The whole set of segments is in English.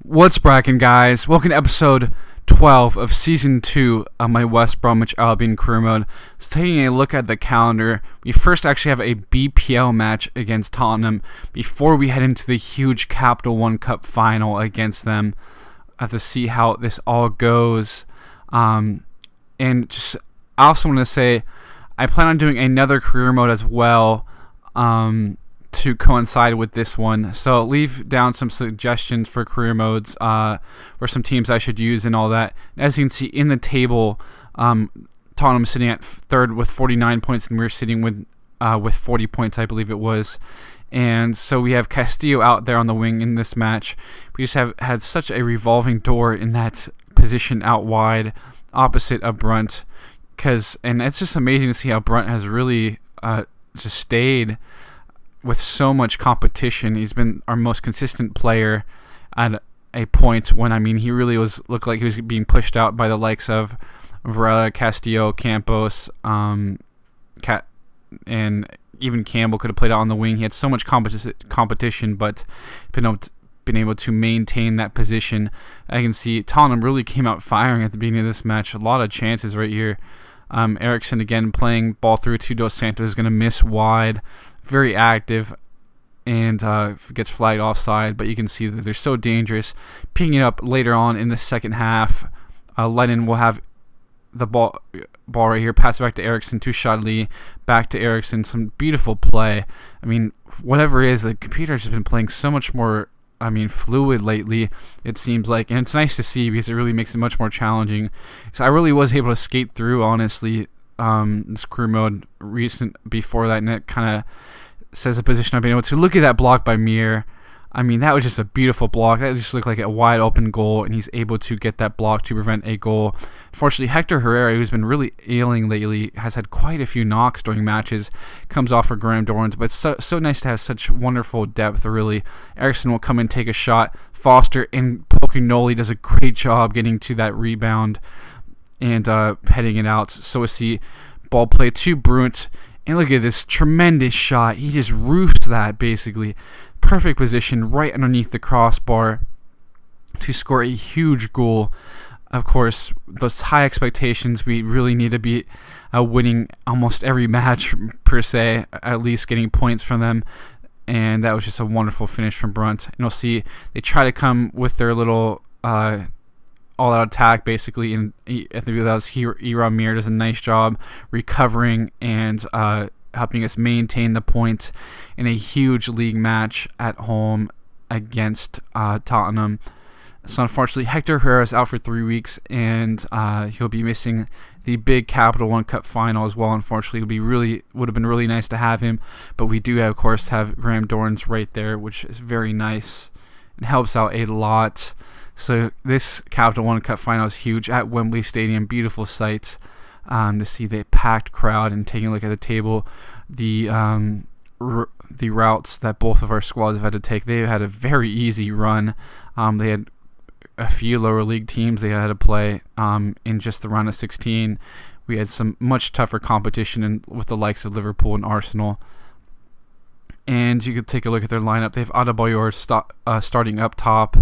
What's brackin', guys? Welcome to episode 12 of season 2 of my West Bromwich Albion career mode. So taking a look at the calendar, we first actually have a BPL match against Tottenham before we head into the huge Capital One Cup final against them. I have to see how this all goes. And just I also want to say I plan on doing another career mode as well to coincide with this one. So leave down some suggestions for career modes or some teams I should use and all that. As you can see in the table, Tottenham sitting at third with 49 points, and we're sitting with 40 points, I believe it was. And so we have Castillo out there on the wing in this match. We just have had such a revolving door in that position out wide, opposite of Brunt. And it's just amazing to see how Brunt has really just stayed with so much competition. He's been our most consistent player at a point when, he really looked like he was being pushed out by the likes of Varela, Castillo, Campos, and even Campbell could have played out on the wing. He had so much competition, but been able to maintain that position. I can see Tottenham really came out firing at the beginning of this match. A lot of chances right here. Eriksson again playing ball through to Dos Santos, is going to miss wide. Very active, and gets flagged offside, but you can see that they're so dangerous. Picking it up later on in the second half, Lennon will have the ball right here, pass it back to Eriksson, to Shadley, back to Eriksson. Some beautiful play. Whatever it is, the computer's just been playing so much more fluid lately, it seems like, and it's nice to see because it really makes it much more challenging. So I really was able to skate through, honestly, this career mode before that, and it kind of says the position I've been able to. Look at that block by Mir. That was just a beautiful block. That just looked like a wide open goal, and he's able to get that block to prevent a goal. Unfortunately, Hector Herrera, who's been really ailing lately, has had quite a few knocks during matches, comes off for Graham Dorrans, but it's so nice to have such wonderful depth, really. Eriksson will come and take a shot. Foster and Pokinoli does a great job getting to that rebound and heading it out. So we see ball play to Brunt, and look at this tremendous shot. He just roofed that, basically. Perfect position right underneath the crossbar to score a huge goal. Of course, those high expectations, we really need to be winning almost every match, per se, at least getting points from them. And that was just a wonderful finish from Brunt. And you'll see they try to come with their little all-out attack, basically, and I think that was Iram Mir does a nice job recovering and helping us maintain the point in a huge league match at home against Tottenham. So unfortunately, Hector Herrera is out for 3 weeks, and he'll be missing the big Capital One Cup final as well. Unfortunately, would have been really nice to have him, but we do, of course, have Graham Dorrans right there, which is very nice and helps out a lot. So this Capital One Cup final is huge at Wembley Stadium. Beautiful sight to see the packed crowd, and taking a look at the table, the routes that both of our squads have had to take. They had a very easy run. They had a few lower league teams they had to play in just the round of 16. We had some much tougher competition with the likes of Liverpool and Arsenal. And you could take a look at their lineup. They have Adebayor starting up top,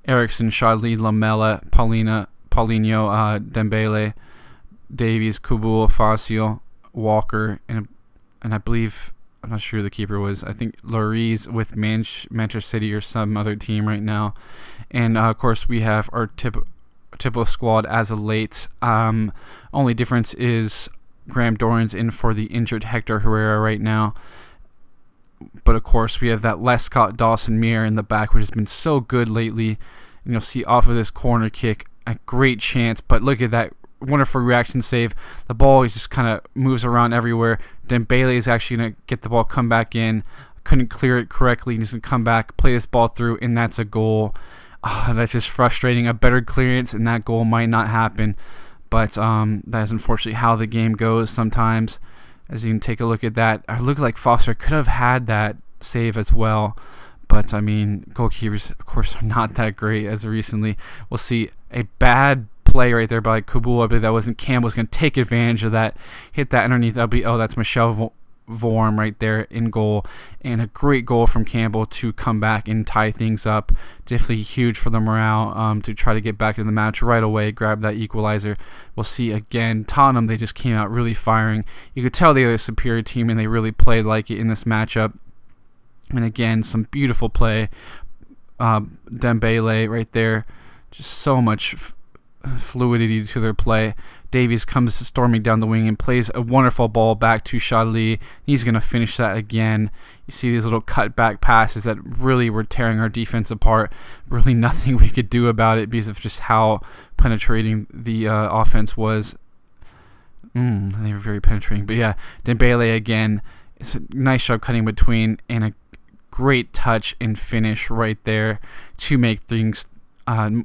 Eriksson, Shadley, Lamela, Paulinho, Dembele, Davies, Kubul, Facio, Walker, and I believe, I'm not sure who the keeper was. I think Lloris with Manchester City or some other team right now. And of course we have our typical squad as of late. Only difference is Graham Dorrans in for the injured Hector Herrera right now. But of course we have that Lescott, Dawson, Mir in the back, which has been so good lately. And you'll see off of this corner kick, a great chance, but look at that wonderful reaction save. The ball just kind of moves around everywhere. Dembele is actually going to get the ball, come back in. Couldn't clear it correctly. He's going to come back, play this ball through, and that's a goal. That's just frustrating. A better clearance and that goal might not happen. But that is unfortunately how the game goes sometimes. As you can take a look at that, it looked like Foster could have had that save as well. But goalkeepers, of course, are not that great as of recently. We'll see a bad play right there by Kubul. I believe that wasn't Campbell's going to take advantage of that, hit that underneath. That'll be, that's Michel Vorm right there in goal, and a great goal from Campbell to come back and tie things up. Definitely huge for the morale to try to get back in the match right away, grab that equalizer. We'll see again, Tottenham, they just came out really firing. You could tell they were a superior team and they really played like it in this matchup. And again, some beautiful play. Dembele right there, just so much fluidity to their play. Davies comes storming down the wing and plays a wonderful ball back to Shadley. He's going to finish that again. You see these little cut back passes that really were tearing our defense apart. Really nothing we could do about it because of just how penetrating the offense was. They were very penetrating. But yeah, Dembele again. It's a nice job cutting between and a great touch and finish right there to make things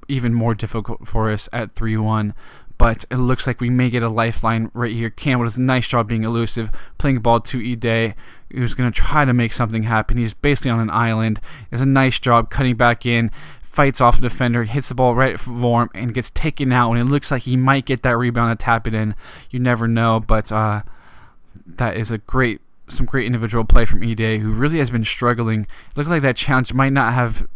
even more difficult for us at 3-1. But it looks like we may get a lifeline right here. Campbell does a nice job being elusive, playing the ball to Ide, who's going to try to make something happen. He's basically on an island. Does a nice job cutting back in, fights off a defender, hits the ball right at Vorm, and gets taken out. And it looks like he might get that rebound and tap it in. You never know, but that is some great individual play from Ide, who really has been struggling. It looked like that challenge might not have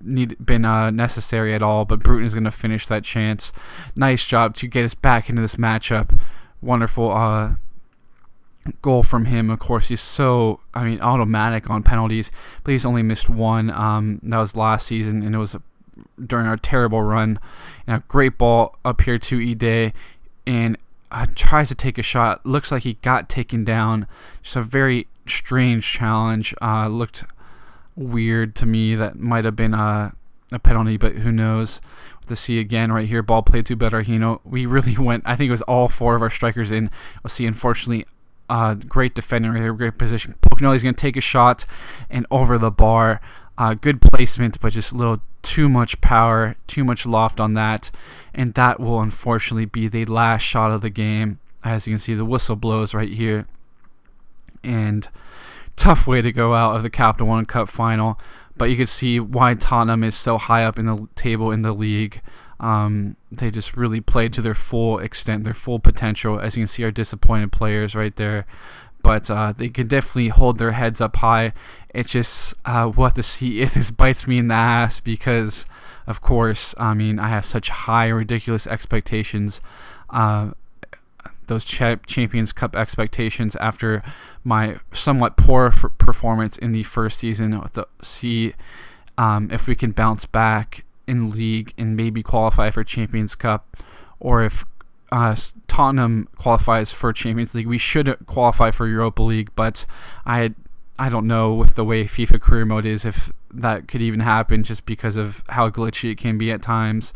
been necessary at all, but Bruton is going to finish that chance. Nice job to get us back into this matchup. Wonderful goal from him. Of course, he's so, automatic on penalties, but he's only missed one. That was last season, and it was during our terrible run. And a great ball up here to Ide, and tries to take a shot. Looks like he got taken down. Just a very strange challenge. Looked weird to me. That might have been a penalty, but who knows. To see again right here, ball played to Berahino. We really went, I think it was all four of our strikers in. We'll see, unfortunately, great defending right here, great position. Pocanelli's going to take a shot and over the bar. Good placement, but just a little too much power, too much loft on that. And that will unfortunately be the last shot of the game. As you can see, the whistle blows right here. And tough way to go out of the Capital One Cup final, but you can see why Tottenham is so high up in the table in the league. They just really played to their full extent, their full potential. As you can see, our disappointed players right there, but they can definitely hold their heads up high. It's just we'll have to see if this bites me in the ass, because of course, I have such high, ridiculous expectations. Those Champions Cup expectations after my somewhat poor performance in the first season. See if we can bounce back in league and maybe qualify for Champions Cup, or if Tottenham qualifies for Champions League, we should qualify for Europa League. But I don't know with the way FIFA career mode is if that could even happen, just because of how glitchy it can be at times.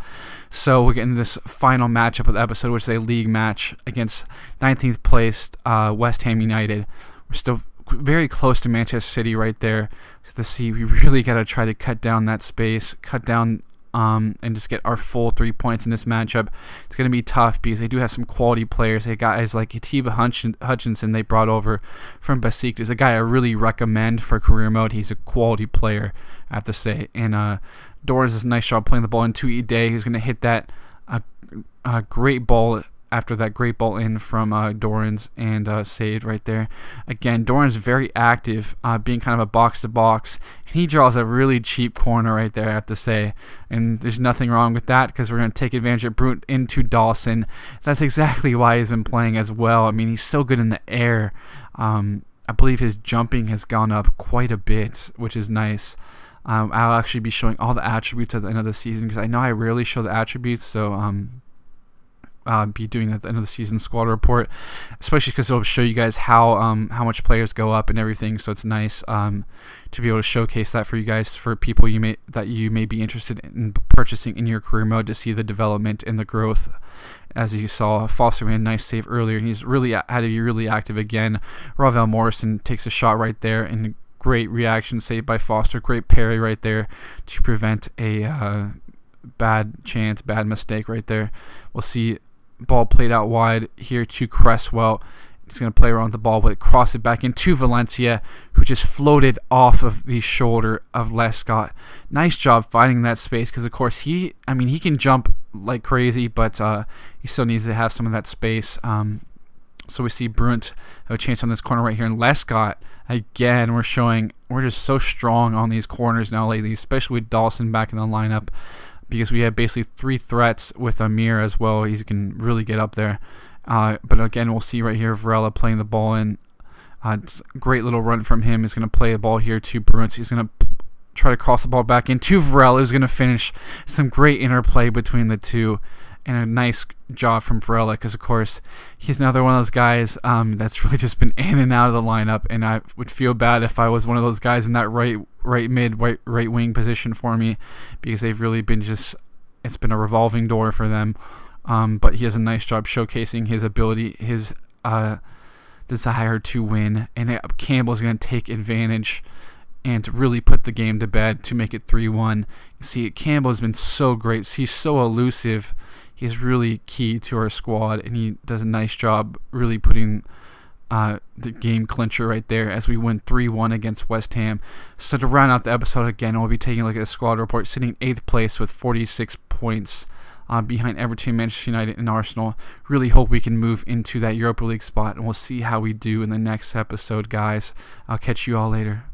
So we're getting this final matchup of the episode, which is a league match against 19th placed West Ham United. We're still very close to Manchester City right there. To see, we really got to try to cut down that space, cut down and just get our full 3 points in this matchup. It's going to be tough because they do have some quality players. They got guys like Atiba Hutchinson they brought over from Besiktas, a guy I really recommend for career mode. He's a quality player, I have to say. And Dorans does a nice job playing the ball into Ide. He's going to hit that great ball after that great ball in from Dorans, and saved right there. Again, Dorans very active, being kind of a box-to-box. He draws a really cheap corner right there, I have to say. And there's nothing wrong with that, because we're going to take advantage of Brute into Dawson. That's exactly why he's been playing as well. He's so good in the air. I believe his jumping has gone up quite a bit, which is nice. I'll actually be showing all the attributes at the end of the season, because I know I rarely show the attributes, so be doing at the end of the season squad report, especially because it'll show you guys how much players go up and everything. So it's nice to be able to showcase that for you guys, for people you may be interested in purchasing in your career mode, to see the development and the growth. As you saw, Foster made a nice save earlier, and he's really had to be really active again. Ravel Morrison takes a shot right there, and great reaction save by Foster. Great parry right there to prevent a bad chance, bad mistake right there. We'll see. Ball played out wide here to Cresswell. He's going to play around the ball, but cross it back into Valencia, who just floated off of the shoulder of Lescott. Nice job finding that space, because of course he can jump like crazy, but he still needs to have some of that space. So we see Brunt have a chance on this corner right here, and Lescott again. We're just so strong on these corners now lately, especially with Dawson back in the lineup, because we have basically 3 threats with Amir as well. He can really get up there. But again, we'll see right here Varela playing the ball in. It's a great little run from him. He's going to play the ball here to Brunt. He's going to try to cross the ball back into Varela, who's going to finish. Some great interplay between the two, and a nice job from Varela, because of course he's another one of those guys that's really just been in and out of the lineup, and I would feel bad if I was one of those guys in that right wing position for me, because they've really been it's been a revolving door for them. But he has a nice job showcasing his ability, his desire to win, and Campbell's going to take advantage and to really put the game to bed to make it 3-1. You see, Campbell's been so great. He's so elusive. He's really key to our squad, and he does a nice job really putting the game clincher right there as we win 3-1 against West Ham. So to round out the episode again, we'll be taking a look at the squad report, sitting 8th place with 46 points. Behind Everton, Manchester United, and Arsenal. Really hope we can move into that Europa League spot, and we'll see how we do in the next episode, guys. I'll catch you all later.